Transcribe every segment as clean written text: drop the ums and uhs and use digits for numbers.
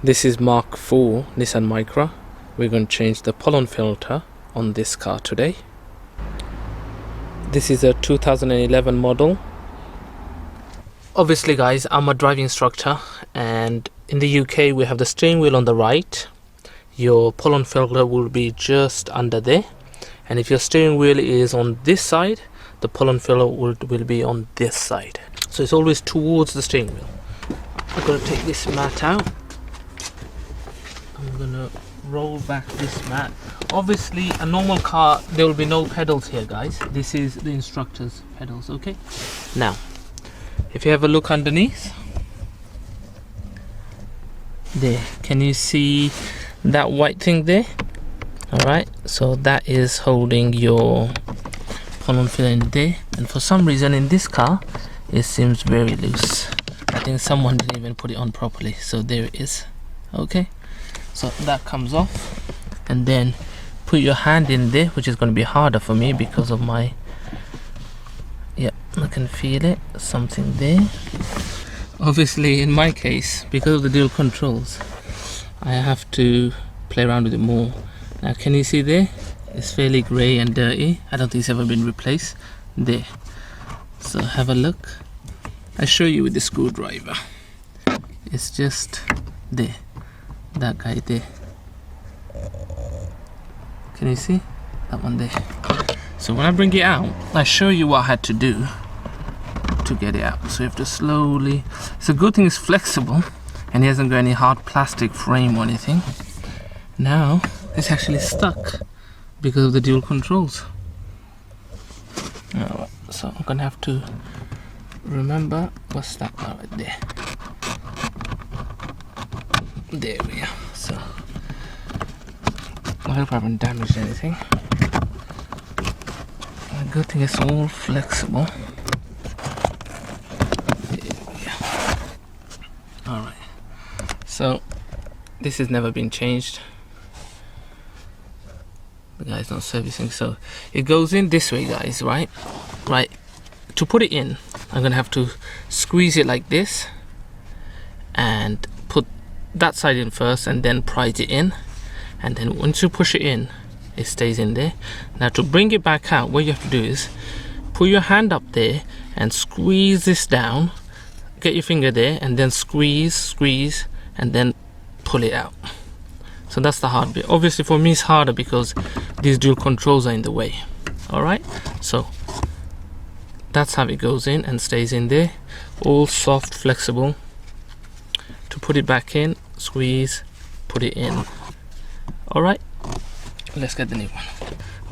This is Mark IV Nissan Micra. We're going to change the pollen filter on this car today. This is a 2011 model. Obviously guys, I'm a driving instructor, and in the UK we have the steering wheel on the right. Your pollen filter will be just under there, and if your steering wheel is on this side, the pollen filter will be on this side. So it's always towards the steering wheel. I'm going to take this mat out. I'm going to roll back this mat. Obviously a normal car, there will be no pedals here guys. This is the instructor's pedals. Okay, now if you have a look underneath there, can you see that white thing there? Alright, so that is holding your pollen filter in there, and for some reason in this car it seems very loose. I think someone didn't even put it on properly, so there it is. Okay, so that comes off, and then put your hand in there, which is going to be harder for me because of my, yeah, I can feel it, something there. Obviously in my case, because of the dual controls, I have to play around with it more. Now can you see there, it's fairly grey and dirty. I don't think it's ever been replaced there. So have a look. I'll show you with the screwdriver. It's just there, that guy there. Can you see that one there? So when I bring it out, I show you what I had to do to get it out. So you have to slowly, it's a good thing it's flexible and it hasn't got any hard plastic frame or anything. Now it's actually stuck because of the dual controls. Alright, so I'm gonna have to remember what's that right there. There we are. So I hope I haven't damaged anything. The good thing it's all flexible. Alright, so this has never been changed. The guy's not servicing, so it goes in this way guys, right? To put it in, I'm gonna have to squeeze it like this and put that side in first and then prise it in, and then once you push it in, it stays in there. Now to bring it back out, what you have to do is put your hand up there and squeeze this down, get your finger there and then squeeze and then pull it out. So that's the hard bit. Obviously for me it's harder because these dual controls are in the way. Alright, so that's how it goes in and stays in there, all soft, flexible. To put it back in, squeeze, put it in. Alright, let's get the new one.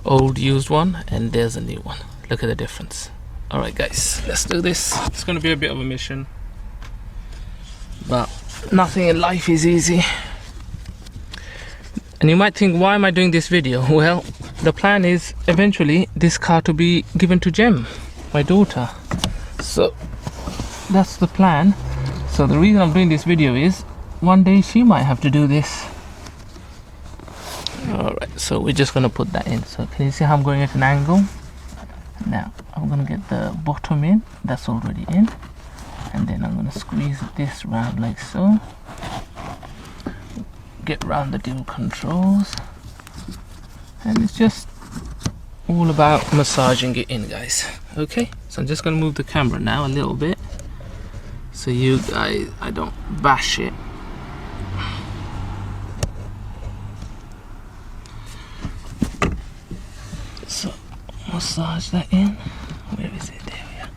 Old used one, and there's a new one. Look at the difference. Alright guys, let's do this. It's going to be a bit of a mission, but nothing in life is easy. And you might think, why am I doing this video? Well, the plan is eventually this car to be given to Jem, my daughter. So that's the plan. So the reason I'm doing this video is one day she might have to do this. Alright, so we're just going to put that in. So can you see how I'm going at an angle? Now I'm going to get the bottom in, that's already in, and then I'm going to squeeze this round like so. Get round the dual controls, and it's just all about massaging it in guys. Okay, so I'm just going to move the camera now a little bit so you guys, I don't bash it. So massage that in. Where is it? There we are.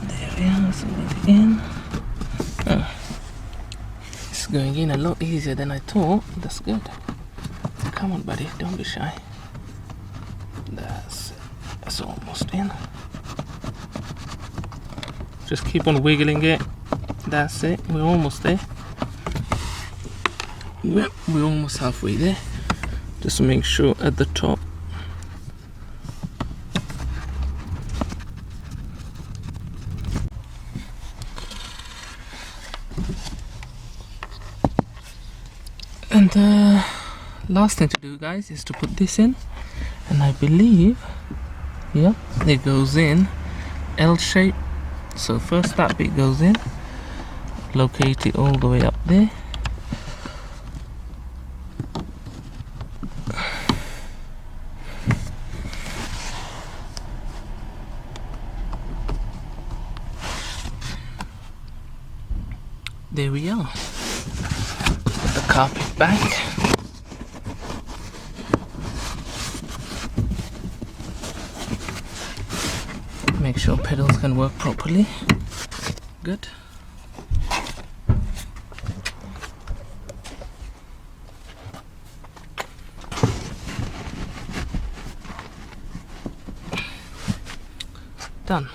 There we are. So get it in. It's going in a lot easier than I thought. That's good. Come on buddy, don't be shy. That's it. That's almost in. Just keep on wiggling it. That's it. We're almost there. Yep, we're almost halfway there. Just make sure at the top. And the last thing to do guys is to put this in, and I believe, yeah, it goes in L shape. So first that bit goes in, locate it all the way up there. There we are. Put the carpet back. Make sure pedals can work properly. Good. Done.